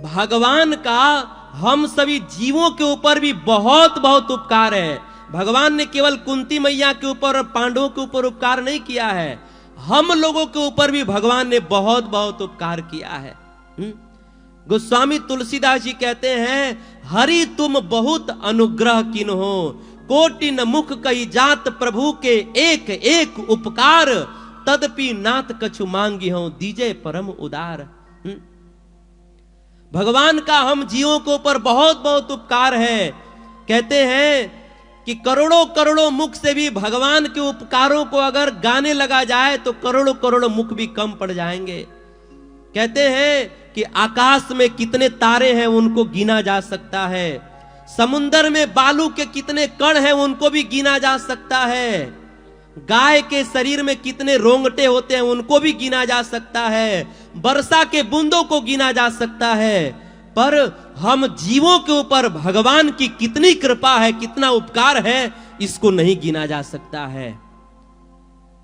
भगवान का हम सभी जीवों के ऊपर भी बहुत बहुत उपकार है। भगवान ने केवल कुंती मैया के ऊपर और पांडवों के ऊपर उपकार नहीं किया है, हम लोगों के ऊपर भी भगवान ने बहुत बहुत उपकार किया है। गोस्वामी तुलसीदास जी कहते हैं, हरि तुम बहुत अनुग्रह किन्हो, कोटि न मुख कही जात प्रभु के एक एक उपकार, तदपि नाथ कछु मांगी हो दीजे परम उदार। भगवान का हम जीवों के ऊपर बहुत बहुत उपकार है। कहते हैं कि करोड़ों करोड़ों मुख से भी भगवान के उपकारों को अगर गाने लगा जाए तो करोड़ों करोड़ों मुख भी कम पड़ जाएंगे। कहते हैं कि आकाश में कितने तारे हैं उनको गिना जा सकता है, समुंदर में बालू के कितने कण हैं उनको भी गिना जा सकता है, गाय के शरीर में कितने रोंगटे होते हैं उनको भी गिना जा सकता है, वर्षा के बूंदों को गिना जा सकता है, पर हम जीवों के ऊपर भगवान की कितनी कृपा है, कितना उपकार है, इसको नहीं गिना जा सकता है।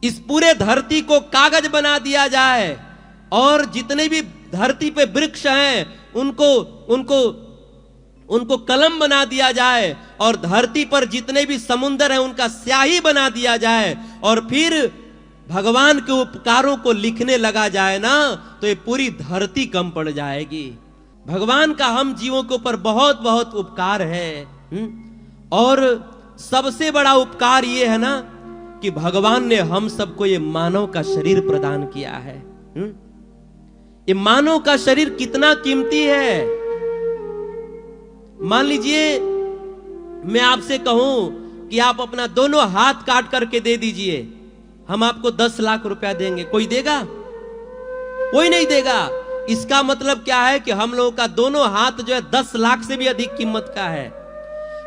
इस पूरे धरती को कागज बना दिया जाए और जितने भी धरती पे वृक्ष हैं उनको कलम बना दिया जाए और धरती पर जितने भी समुद्र हैं उनका स्याही बना दिया जाए और फिर भगवान के उपकारों को लिखने लगा जाए ना, तो ये पूरी धरती कम पड़ जाएगी। भगवान का हम जीवों के ऊपर बहुत बहुत उपकार है। और सबसे बड़ा उपकार ये है ना कि भगवान ने हम सबको ये मानव का शरीर प्रदान किया है। ये मानव का शरीर कितना कीमती है। मान लीजिए मैं आपसे कहूं कि आप अपना दोनों हाथ काट करके दे दीजिए, हम आपको 10 लाख रुपया देंगे, कोई देगा? कोई नहीं देगा। इसका मतलब क्या है कि हम लोगों का दोनों हाथ जो है 10 लाख से भी अधिक कीमत का है।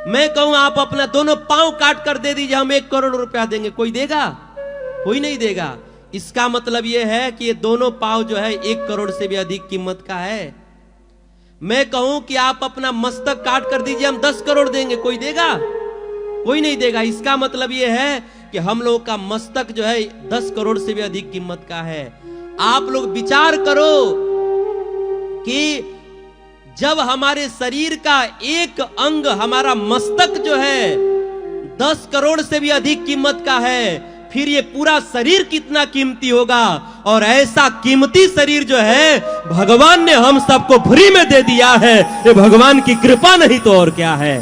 मैं कहूं आप अपना दोनों पांव काट कर दे दीजिए, हम 1 करोड़ रुपया देंगे, कोई देगा? कोई नहीं देगा। इसका मतलब यह है कि ये दोनों पांव जो है 1 करोड़ से भी अधिक कीमत का है। मैं कहूं कि आप अपना मस्तक काट कर दीजिए, हम 10 करोड़ देंगे, कोई देगा? कोई नहीं देगा। इसका मतलब यह है कि हम लोग का मस्तक जो है 10 करोड़ से भी अधिक कीमत का है। आप लोग विचार करो कि जब हमारे शरीर का एक अंग, हमारा मस्तक जो है 10 करोड़ से भी अधिक कीमत का है, फिर ये पूरा शरीर कितना कीमती होगा। और ऐसा कीमती शरीर जो है भगवान ने हम सबको फ्री में दे दिया है। ये भगवान की कृपा नहीं तो और क्या है।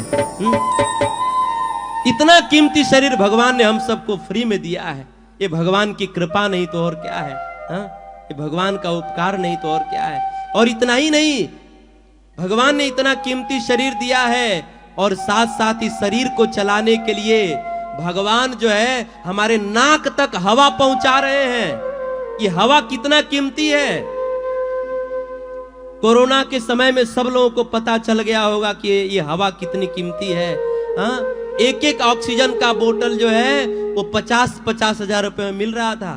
इतना कीमती शरीर भगवान ने हम सबको फ्री में दिया है। ये भगवान की कृपा नहीं तो और क्या है। ये भगवान का उपकार नहीं तो और क्या है। और इतना ही नहीं, भगवान ने इतना कीमती शरीर दिया है और साथ साथ इस शरीर को चलाने के लिए भगवान जो है हमारे नाक तक हवा पहुंचा रहे हैं। ये हवा कितना कीमती है। कोरोना के समय में सब लोगों को पता चल गया होगा कि ये हवा कितनी कीमती है। एक एक ऑक्सीजन का बोतल जो है वो 50-50 हजार रुपए में मिल रहा था।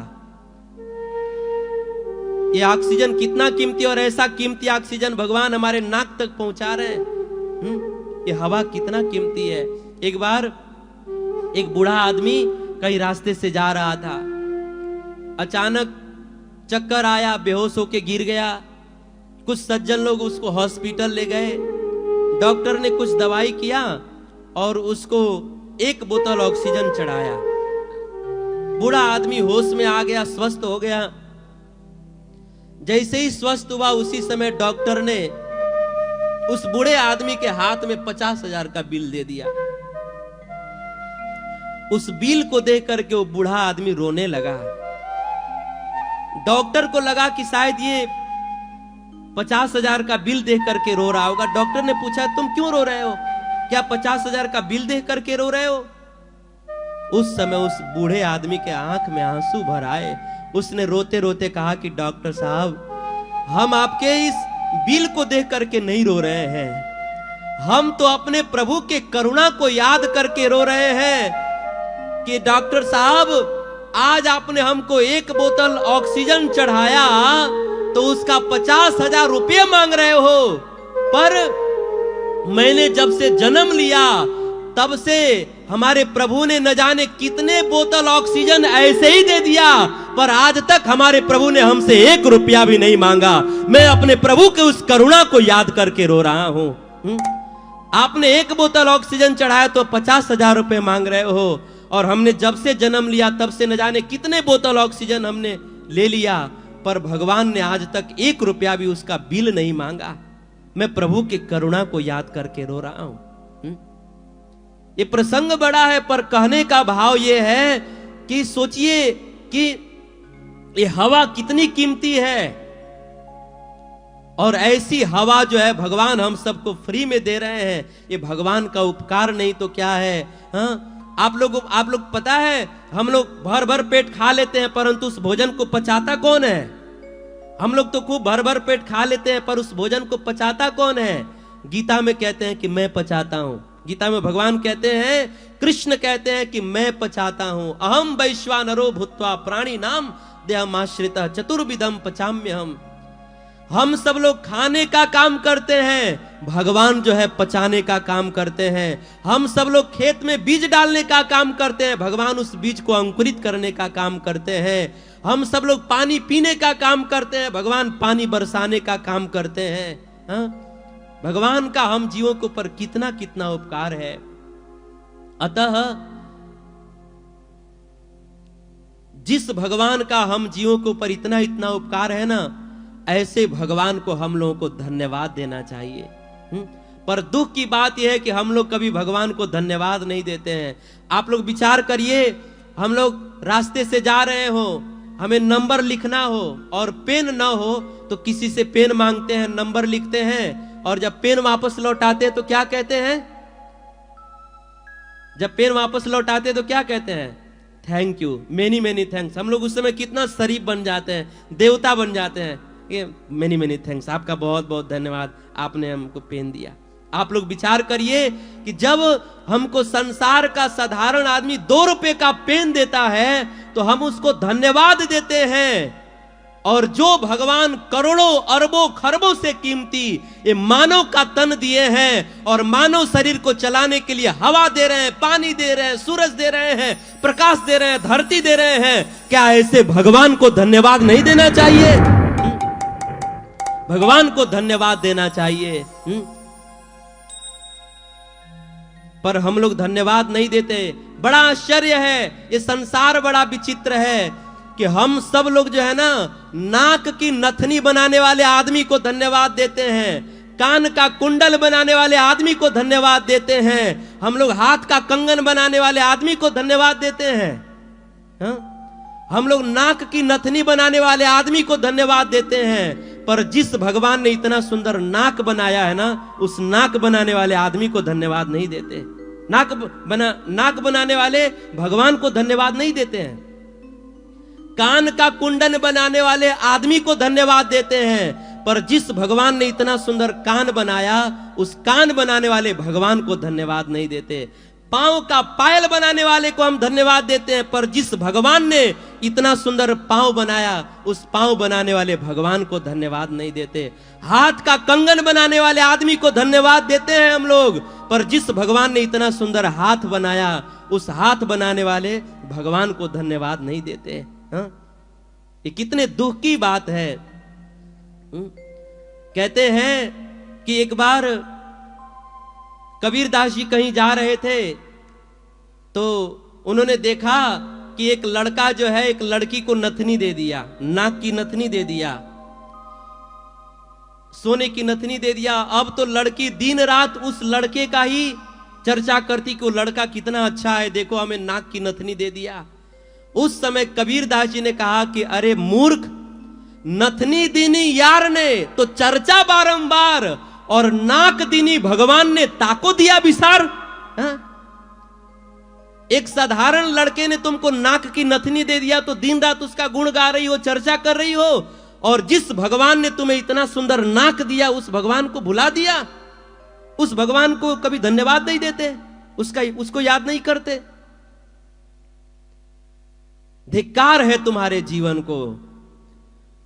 ये ऑक्सीजन कितना कीमती, और ऐसा कीमती ऑक्सीजन भगवान हमारे नाक तक पहुंचा रहे हैं। ये हवा कितना कीमती है। एक बार एक बूढ़ा आदमी कहीं रास्ते से जा रहा था, अचानक चक्कर आया, बेहोश होके गिर गया। कुछ सज्जन लोग उसको हॉस्पिटल ले गए, डॉक्टर ने कुछ दवाई किया और उसको 1 बोतल ऑक्सीजन चढ़ाया। बूढ़ा आदमी होश में आ गया, स्वस्थ हो गया। जैसे ही स्वस्थ हुआ उसी समय डॉक्टर ने उस बूढ़े आदमी के हाथ में 50 हजार का बिल दे दिया। उस बिल को देख करके वो बूढ़ा आदमी रोने लगा। डॉक्टर को लगा कि शायद ये 50 हजार का बिल देख करके रो रहा होगा। डॉक्टर ने पूछा, तुम क्यों रो रहे हो? क्या 50 हजार का बिल देख करके रो रहे हो? उस समय उस बूढ़े आदमी के आंख में आंसू भर आए। उसने रोते रोते कहा कि डॉक्टर साहब, हम आपके इस बिल को देख करके नहीं रो रहे हैं, हम तो अपने प्रभु के करुणा को याद करके रो रहे हैं कि डॉक्टर साहब, आज आपने हमको 1 बोतल ऑक्सीजन चढ़ाया तो उसका 50 हजार रुपये मांग रहे हो, पर मैंने जब से जन्म लिया तब से हमारे प्रभु ने न जाने कितने बोतल ऑक्सीजन ऐसे ही दे दिया, पर आज तक हमारे प्रभु ने हमसे 1 रुपया भी नहीं मांगा। मैं अपने प्रभु के उस करुणा को याद करके रो रहा हूं। आपने 1 बोतल ऑक्सीजन चढ़ाया तो 50,000 रुपए मांग रहे हो, और हमने जब से जन्म लिया तब से न जाने कितने बोतल ऑक्सीजन हमने ले लिया, पर भगवान ने आज तक 1 रुपया भी उसका बिल नहीं मांगा। मैं प्रभु की करुणा को याद करके रो रहा हूं। ये प्रसंग बड़ा है, पर कहने का भाव ये है कि सोचिए कि ये हवा कितनी कीमती है, और ऐसी हवा जो है भगवान हम सबको फ्री में दे रहे हैं। ये भगवान का उपकार नहीं तो क्या है? हाँ, आप लोग पता है, हम लोग भर भर पेट खा लेते हैं, परंतु उस भोजन को पचाता कौन है? हम लोग तो खूब भर भर पेट खा लेते हैं, पर उस भोजन को पचाता कौन है? गीता में कहते हैं कि मैं पचाता हूं। गीता में भगवान कहते हैं, कृष्ण कहते हैं कि मैं पचाता हूं। अहम वैश्वानरो भूत्वा प्राणी नाम देहमाश्रितः चतुर्विधम पचाम्यहम्। हम सब लोग खाने का काम करते हैं, भगवान जो है पचाने का काम करते हैं। हम सब लोग खेत में बीज डालने का काम करते हैं, भगवान उस बीज को अंकुरित करने का काम करते हैं। हम सब लोग पानी पीने का काम करते हैं, भगवान पानी बरसाने का काम करते हैं। हाँ? भगवान का हम जीवों के ऊपर कितना कितना उपकार है। अतः जिस भगवान का हम जीवों के ऊपर इतना इतना उपकार है ना, ऐसे भगवान को हम लोगों को धन्यवाद देना चाहिए। पर दुख की बात यह है कि हम लोग कभी भगवान को धन्यवाद नहीं देते हैं। आप लोग विचार करिए, हम लोग रास्ते से जा रहे हो, हमें नंबर लिखना हो और पेन ना हो तो किसी से पेन मांगते हैं, नंबर लिखते हैं, और जब पेन वापस लौटाते हैं तो क्या कहते हैं? जब पेन वापस लौटाते हैं तो क्या कहते हैं? Thank you, many many thanks. हम लोग उस समय कितना शरीफ बन जाते हैं, देवता बन जाते हैं। ये मेनी मेनी थैंक्स, आपका बहुत बहुत धन्यवाद, आपने हमको पेन दिया। आप लोग विचार करिए कि जब हमको संसार का साधारण आदमी 2 रुपए का पेन देता है तो हम उसको धन्यवाद देते हैं, और जो भगवान करोड़ों अरबों खरबों से कीमती ये मानव का तन दिए हैं, और मानव शरीर को चलाने के लिए हवा दे रहे हैं, पानी दे रहे हैं, सूरज दे रहे हैं, प्रकाश दे रहे हैं, धरती दे रहे हैं, क्या ऐसे भगवान को धन्यवाद नहीं देना चाहिए? भगवान को धन्यवाद देना चाहिए। पर हम लोग धन्यवाद नहीं देते। बड़ा आश्चर्य है, ये संसार बड़ा विचित्र है कि हम सब लोग जो है ना, नाक की नथनी बनाने वाले आदमी को धन्यवाद देते हैं, कान का कुंडल बनाने वाले आदमी को धन्यवाद देते हैं, हम लोग हाथ का कंगन बनाने वाले आदमी को धन्यवाद देते हैं। हाँ? हम लोग नाक की नथनी बनाने वाले आदमी को धन्यवाद देते हैं, पर जिस भगवान ने इतना सुंदर नाक बनाया है ना, उस नाक बनाने वाले आदमी को धन्यवाद नहीं देते। नाक बनाने वाले भगवान को धन्यवाद नहीं देते हैं। कान का कुंडन बनाने वाले आदमी को धन्यवाद देते हैं, पर जिस भगवान ने इतना सुंदर कान बनाया, उस कान बनाने वाले भगवान को धन्यवाद नहीं देते। पांव का पायल बनाने वाले को हम धन्यवाद देते हैं, पर जिस भगवान ने इतना सुंदर पांव बनाया, उस पांव बनाने वाले भगवान को धन्यवाद नहीं देते। हाथ का कंगन बनाने वाले आदमी को धन्यवाद देते हैं हम लोग, पर जिस भगवान ने इतना सुंदर हाथ बनाया, उस हाथ बनाने वाले भगवान को धन्यवाद नहीं देते। हाँ? ये कितने दुख की बात है। कहते हैं कि एक बार कबीरदास जी कहीं जा रहे थे, तो उन्होंने देखा कि एक लड़का जो है एक लड़की को नथनी दे दिया, नाक की नथनी दे दिया, सोने की नथनी दे दिया। अब तो लड़की दिन रात उस लड़के का ही चर्चा करती कि वो लड़का कितना अच्छा है, देखो हमें नाक की नथनी दे दिया। उस समय कबीरदास जी ने कहा कि अरे मूर्ख, नथनी दीनी यार ने तो चर्चा बारंबार, और नाक दीनी भगवान ने ताको दिया विसार। एक साधारण लड़के ने तुमको नाक की नथनी दे दिया तो दिन रात उसका गुण गा रही हो, चर्चा कर रही हो, और जिस भगवान ने तुम्हें इतना सुंदर नाक दिया, उस भगवान को भुला दिया। उस भगवान को कभी धन्यवाद नहीं देते, उसको याद नहीं करते। धिक्कार है तुम्हारे जीवन को।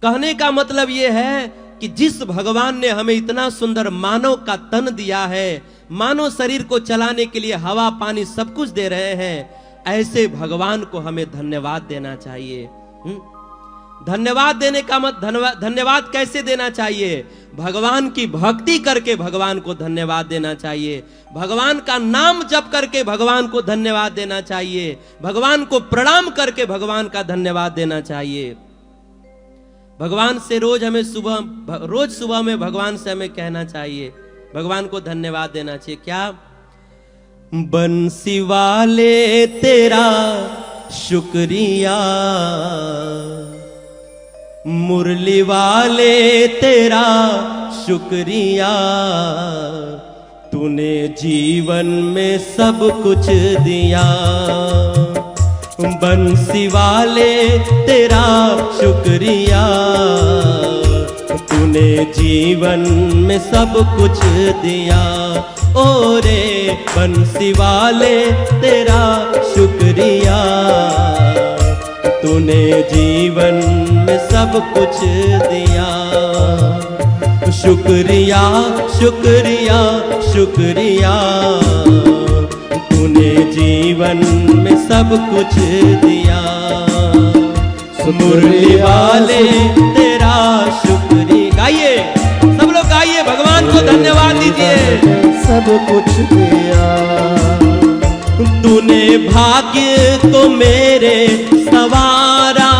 कहने का मतलब यह है कि जिस भगवान ने हमें इतना सुंदर मानव का तन दिया है, मानव शरीर को चलाने के लिए हवा पानी सब कुछ दे रहे हैं, ऐसे भगवान को हमें धन्यवाद देना चाहिए। धन्यवाद देने का धन्यवाद कैसे देना चाहिए? भगवान की भक्ति करके भगवान को धन्यवाद देना चाहिए, भगवान का नाम जप करके भगवान को धन्यवाद देना चाहिए, भगवान को प्रणाम करके भगवान का धन्यवाद देना चाहिए। भगवान से रोज सुबह में भगवान से हमें कहना चाहिए, भगवान को धन्यवाद देना चाहिए। क्या? बंसी वाले तेरा शुक्रिया, मुरली वाले तेरा शुक्रिया, तूने जीवन में सब कुछ दिया। बंसी वाले तेरा शुक्रिया, तूने जीवन में सब कुछ दिया। ओ रे बंसी वाले तेरा शुक्रिया, तूने जीवन में सब कुछ दिया। शुक्रिया शुक्रिया शुक्रिया, तूने जीवन में सब कुछ दिया। मुरली वाले तेरा शुक्रिया। गाइए सब लोग, गाइए, भगवान को धन्यवाद दीजिए। सब कुछ दिया, तूने भाग्य को मेरे सवारा,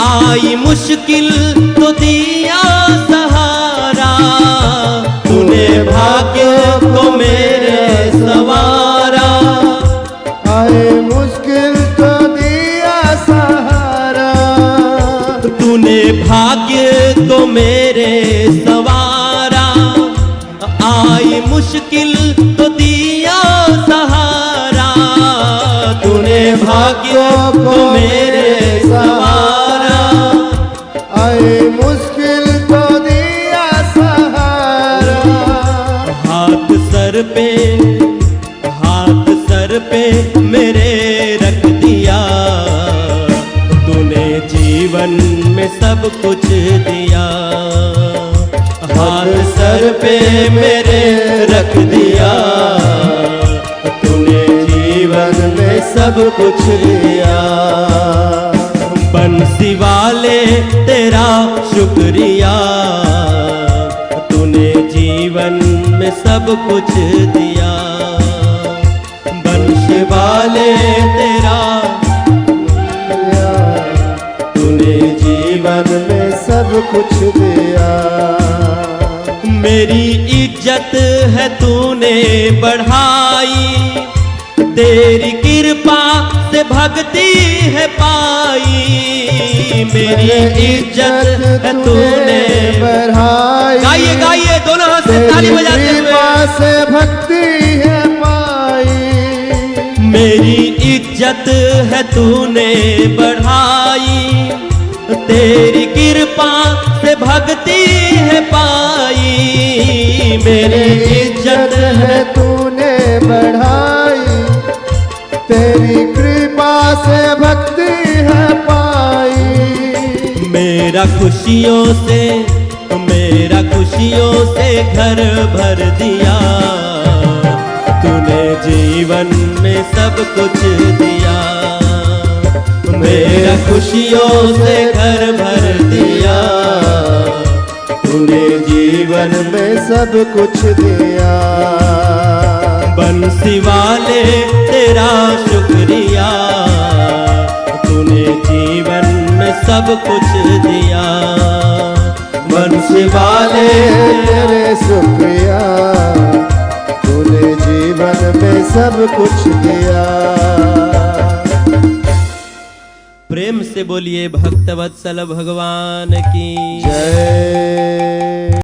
आई मुश्किल तो दिया सहारा। तूने भाग्य को मेरे सवारा, आए मुश्किल तो दिया सहारा। तूने भाग्य को मेरे सवारा, आई मुश्किल तो दिया सहारा। तूने भाग्य को मेरे सवारा, आए मुश्किल तो दिया सहारा। हाथ सर पे मेरे रख दिया, तूने जीवन में सब कुछ दिया। हाथ सर पे मेरे रख दिया, तूने जीवन में सब कुछ दिया। बंसी वाले तेरा शुक्रिया, तूने जीवन में सब कुछ दिया। बंसी वाले तेरा, तूने जीवन में सब कुछ दिया। मेरी इज्जत है तूने बढ़ाई, तेरी कृपा से भक्ति है पाई। मेरी इज्जत है तूने बढ़ाई। गाइए गाइए, दोनों हाथ से ताली बजाते हुए। कृपा से भक्ति है पाई। मेरी इज्जत है तूने बढ़ाई, तेरी कृपा से भक्ति है पाई। मेरी इज्जत है तूने बढ़ाई, तेरी कृपा से भक्ति है पाई। मेरा खुशियों से घर भर दिया, तूने जीवन में सब कुछ दिया। मेरा खुशियों से घर भर दिया, तूने जीवन में सब कुछ दिया। बंसी वाले तेरा शुक्रिया, तूने जीवन में सब कुछ दिया। बंसी वाले तेरे शुक्रिया, तूने जीवन में सब कुछ दिया। प्रेम से बोलिए भक्तवत्सल भगवान की जय।